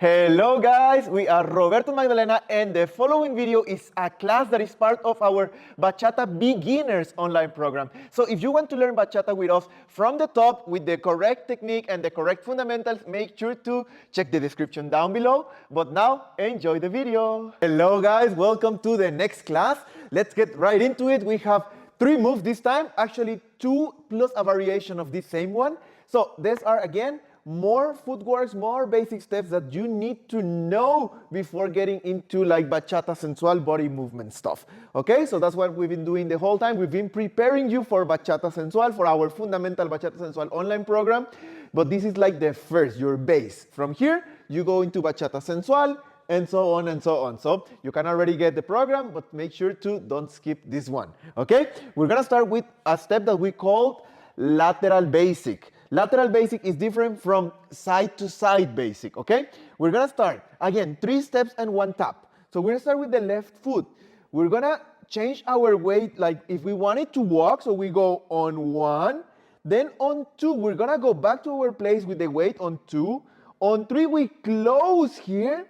Hello guys, we are Roberto Magdalena and the following video is a class that is part of our Bachata Beginners online program. So if you want to learn Bachata with us from the top with the correct technique and the correct fundamentals, make sure to check the description down below. But now, enjoy the video. Hello guys, welcome to the next class. Let's get right into it. We have 3 moves this time, actually 2 plus a variation of this same one. So these are again more footworks, more basic steps that you need to know before getting into like Bachata Sensual body movement stuff. Okay, so that's what we've been doing the whole time. We've been preparing you for Bachata Sensual, for our fundamental Bachata Sensual online program. But this is like the first, your base. From here, you go into Bachata Sensual, and so on and so on. So you can already get the program, but make sure to don't skip this one. Okay, we're gonna start with a step that we called lateral basic. Lateral basic is different from side to side basic, okay? We're gonna start, again, 3 steps and 1 tap. So we're gonna start with the left foot. We're gonna change our weight, like if we wanted to walk, so we go on 1, then on 2, we're gonna go back to our place with the weight on 2. On 3, we close here,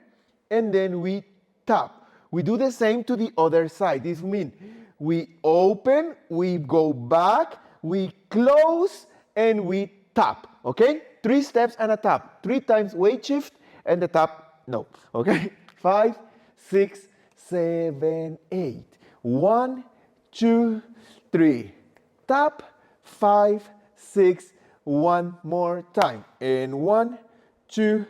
and then we tap. We do the same to the other side. This means we open, we go back, we close, and we tap, okay? 3 steps and a tap. 3 times weight shift and the tap, no, okay? 5, 6, 7, 8. 1, 2, 3. Tap, 5, 6, 1 more time. And 1, 2,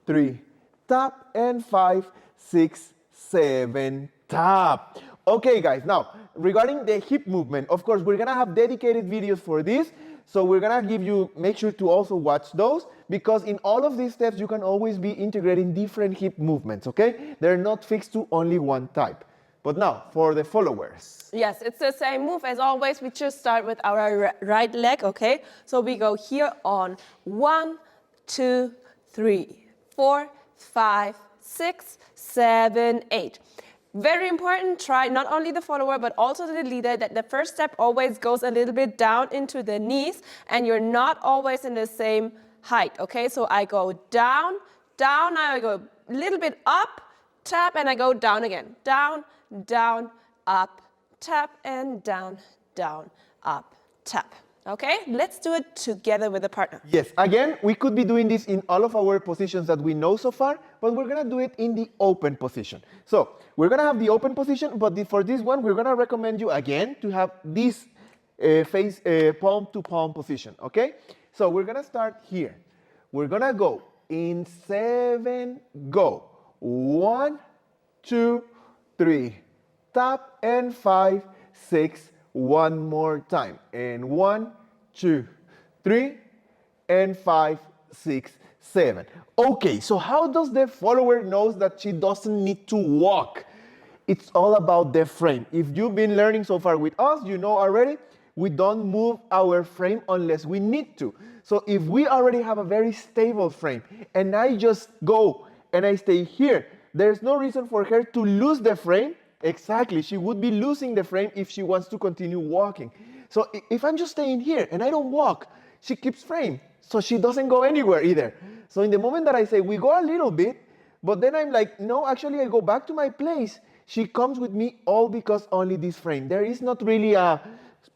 3. Tap, and 5, 6, 7, tap. Okay, guys, now, regarding the hip movement, of course, we're gonna have dedicated videos for this. So we're gonna give you, make sure to also watch those, because in all of these steps, you can always be integrating different hip movements, okay? They're not fixed to only one type. But now, for the followers. Yes, it's the same move as always. We just start with our right leg, okay? So we go here on 1, 2, 3, 4, 5, 6, 7, 8. Very important, try not only the follower but also the leader that the first step always goes a little bit down into the knees and you're not always in the same height, okay? So I go down, down, I go a little bit up, tap, and I go down again. Down, down, up, tap, and down, down, up, tap. Okay, let's do it together with a partner. Yes, again, we could be doing this in all of our positions that we know so far, but we're gonna do it in the open position. So we're gonna have the open position, but for this one, we're gonna recommend you again to have this palm to palm position, okay? So we're gonna start here. We're gonna go in 7, go. 1, 2, 3, tap, and 5, 6, 1 more time. And 1, 2, 3, and 5, 6, 7. Okay, so how does the follower knows that she doesn't need to walk? It's all about the frame. If you've been learning so far with us, you know already, we don't move our frame unless we need to. So if we already have a very stable frame and I just go and I stay here, there's no reason for her to lose the frame. Exactly, she would be losing the frame if she wants to continue walking. So if I'm just staying here and I don't walk, she keeps frame. So she doesn't go anywhere either. So in the moment that I say, we go a little bit, but then I'm like, no, actually I go back to my place. She comes with me all because only this frame. There is not really a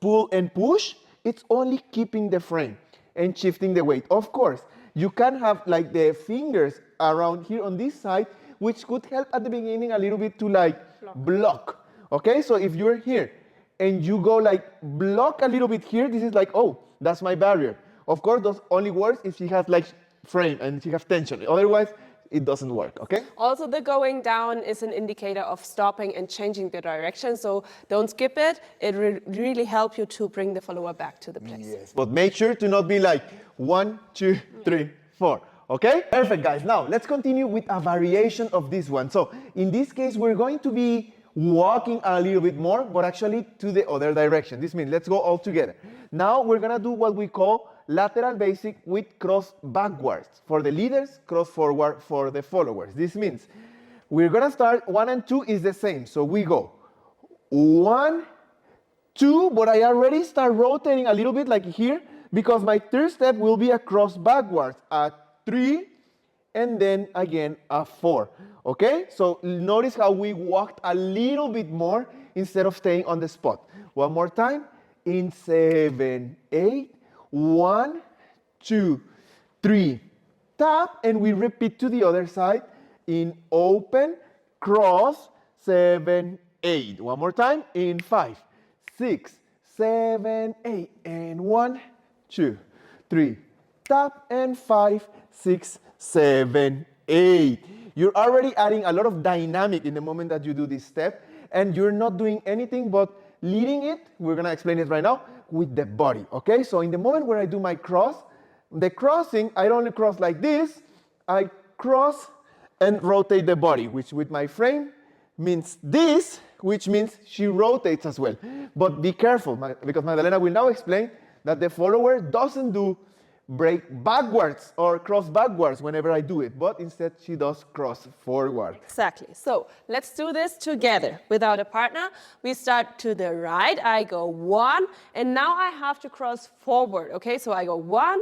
pull and push. It's only keeping the frame and shifting the weight. Of course, you can have like the fingers around here on this side, which could help at the beginning a little bit to like block. Okay, so if you're here and you go like block a little bit here, this is like, oh, that's my barrier. Of course, those only works if she has like frame and she has tension. Otherwise, it doesn't work, okay? Also, the going down is an indicator of stopping and changing the direction, so don't skip it. It really helps you to bring the follower back to the place. Yes, but make sure to not be like 1, 2, 3, 4. Okay? Perfect, guys. Now, let's continue with a variation of this one. So, in this case, we're going to be walking a little bit more, but actually to the other direction. This means let's go all together. Now, we're going to do what we call lateral basic with cross backwards. For the leaders, cross forward for the followers. This means we're going to start 1 and 2 is the same. So, we go 1, 2, but I already start rotating a little bit like here because my third step will be a cross backwards at 3 and then again a 4. Okay? So notice how we walked a little bit more instead of staying on the spot. One more time. In 7, 8. 1, 2, 3. Tap, and we repeat to the other side in open, cross, 7, 8. One more time in 5, 6, 7, 8. And 1, 2, 3. Tap, and 5, 6, 7, 8. You're already adding a lot of dynamic in the moment that you do this step, and you're not doing anything but leading it, we're gonna explain it right now, with the body, okay? So in the moment where I do my cross, the crossing, I don't only cross like this, I cross and rotate the body, which with my frame means this, which means she rotates as well. But be careful, because Magdalena will now explain that the follower doesn't do break backwards or cross backwards whenever I do it, but instead she does cross forward. Exactly. So let's do this together without a partner. We start to the right. I go 1, and now I have to cross forward. Okay, so I go 1,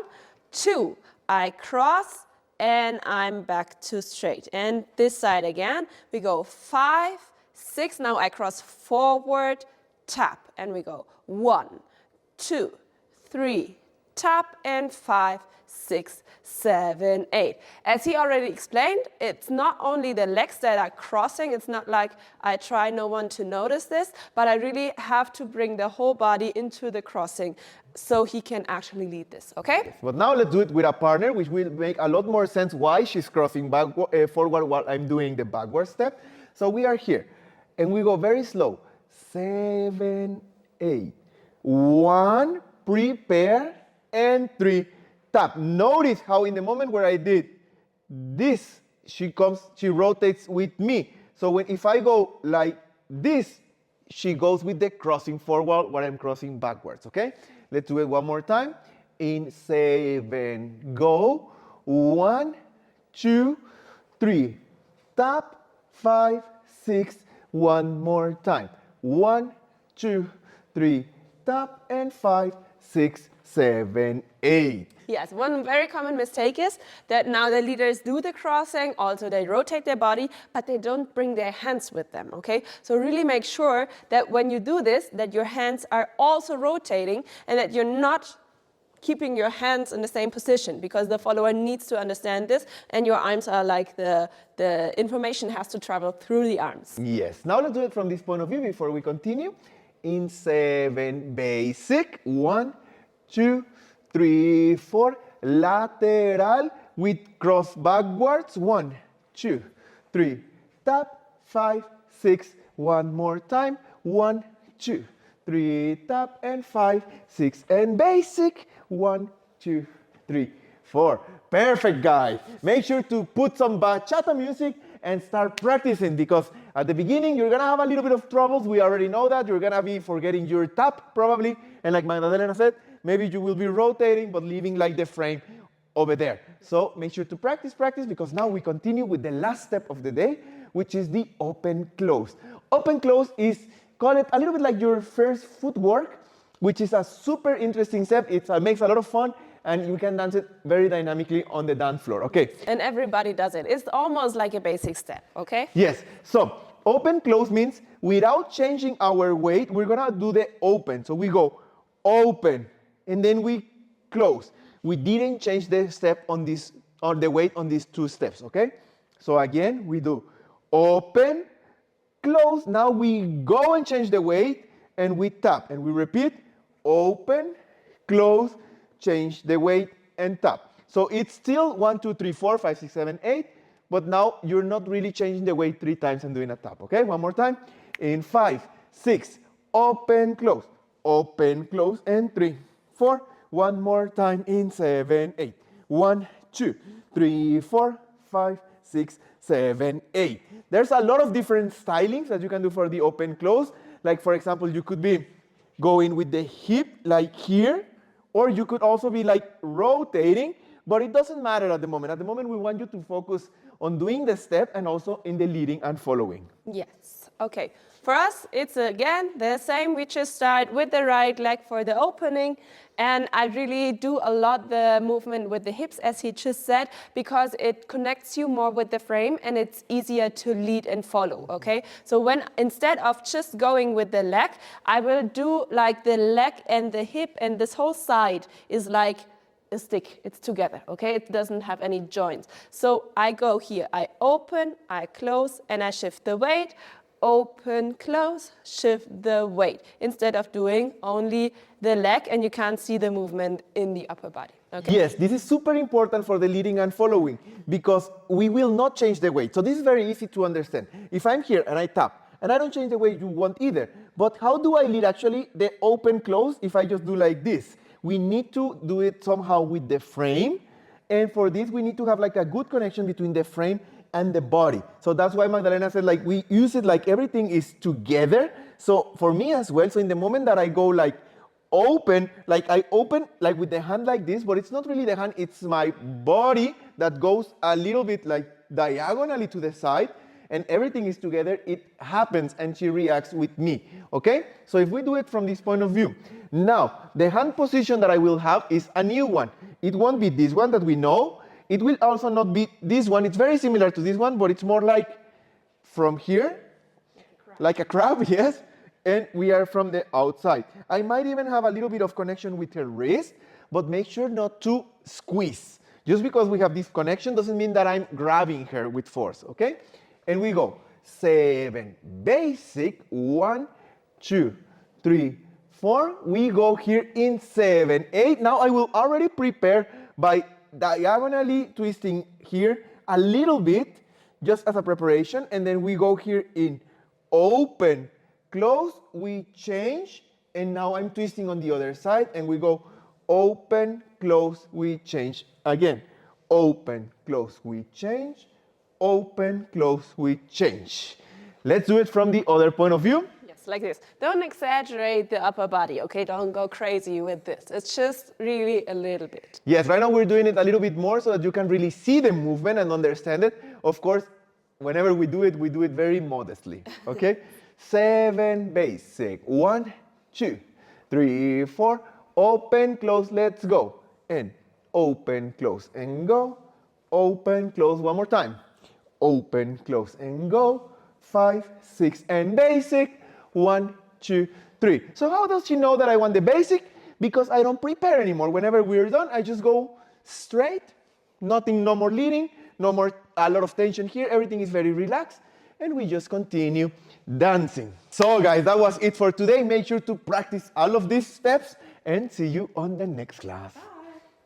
2. I cross, and I'm back to straight. And this side again. We go 5, 6. Now I cross forward, tap, and we go 1, 2, 3. Tap, and 5, 6, 7, 8. As he already explained, it's not only the legs that are crossing. It's not like I try no one to notice this, but I really have to bring the whole body into the crossing so he can actually lead this, okay? Yes. But now let's do it with a partner, which will make a lot more sense why she's crossing forward while I'm doing the backward step. So we are here, and we go very slow. 7, 8. 1, prepare, and 3, tap. Notice how in the moment where I did this, she rotates with me. So if I go like this, she goes with the crossing forward while I'm crossing backwards, okay? Let's do it one more time. In 7, go. 1, 2, 3. Tap, 5, 6. One more time. 1, 2, 3. Tap, and 5, 6, 7, 8. Yes, one very common mistake is that now the leaders do the crossing, also they rotate their body, but they don't bring their hands with them, okay? So really make sure that when you do this, that your hands are also rotating and that you're not keeping your hands in the same position, because the follower needs to understand this, and your arms are like the information has to travel through the arms. Yes, now let's do it from this point of view before we continue. In 7, basic. 1, 2, 3, 4. Lateral with cross backwards. 1, 2, 3. Tap, 5, 6. One more time. 1, 2, 3. Tap, and 5, 6. And basic. 1, 2, 3, 4. Perfect, guys. Make sure to put some bachata music and start practicing, because at the beginning you're gonna have a little bit of troubles. We already know that. You're gonna be forgetting your tap probably, and like Magdalena said, maybe you will be rotating but leaving like the frame over there. So make sure to practice, because now we continue with the last step of the day, which is the open close. Open close is, call it a little bit like your first footwork, which is a super interesting step. It makes a lot of fun, and you can dance it very dynamically on the dance floor, okay? And everybody does it. It's almost like a basic step, okay? Yes, so open close means without changing our weight, we're gonna do the open. So we go open, and then we close. We didn't change the step on this, or the weight on these 2 steps, okay? So again, we do open, close. Now we go and change the weight, and we tap, and we repeat, open, close, change the weight, and tap. So it's still 1, 2, 3, 4, 5, 6, 7, 8, but now you're not really changing the weight 3 times and doing a tap, okay? One more time. In 5, 6, open, close, and 3, 4. One more time in 7, 8. 1, 2, 3, 4, 5, 6, 7, 8. There's a lot of different stylings that you can do for the open close. Like, for example, you could be going with the hip like here, or you could also be like rotating, but it doesn't matter at the moment. At the moment, we want you to focus on doing the step and also in the leading and following. Yes. Okay, for us, it's again the same. We just start with the right leg for the opening. And I really do a lot the movement with the hips, as he just said, because it connects you more with the frame and it's easier to lead and follow, okay? So when, instead of just going with the leg, I will do like the leg and the hip, and this whole side is like a stick. It's together, okay? It doesn't have any joints. So I go here, I open, I close, and I shift the weight. Open, close, shift the weight, instead of doing only the leg, and you can't see the movement in the upper body. Okay. Yes, this is super important for the leading and following because we will not change the weight. So this is very easy to understand. If I'm here and I tap, and I don't change the weight you want either, but how do I lead actually the open, close if I just do like this? We need to do it somehow with the frame, and for this we need to have like a good connection between the frame and the body. So that's why Magdalena said like we use it like everything is together. So for me as well, so in the moment that I go like open, like I open like with the hand like this, but it's not really the hand, it's my body that goes a little bit like diagonally to the side, and everything is together, it happens and she reacts with me, okay? So if we do it from this point of view, now the hand position that I will have is a new one. It won't be this one that we know. It will also not be this one. It's very similar to this one, but it's more like from here, like a crab, yes? And we are from the outside. I might even have a little bit of connection with her wrist, but make sure not to squeeze. Just because we have this connection doesn't mean that I'm grabbing her with force, okay? And we go 7, basic, 1, 2, 3, 4. We go here in 7, 8. Now I will already prepare by diagonally twisting here a little bit just as a preparation, and then we go here in open, close, we change, and now I'm twisting on the other side, and we go open, close, we change again, open, close, we change, open, close, we change. Let's do it from the other point of view. Yes, like this. Don't exaggerate the upper body, okay? Don't go crazy with this. It's just really a little bit. Yes, right now we're doing it a little bit more so that you can really see the movement and understand it. Of course, whenever we do it very modestly, okay? 7, basic, 1, 2, 3, 4, open, close, let's go. And open, close, and go. Open, close, one more time. Open, close, and go. 5, 6, and basic. 1, 2, 3. So how does she know that I want the basic? Because I don't prepare anymore. Whenever we're done, I just go straight. Nothing, no more leading, no more a lot of tension here. Everything is very relaxed. And we just continue dancing. So guys, that was it for today. Make sure to practice all of these steps and see you on the next class.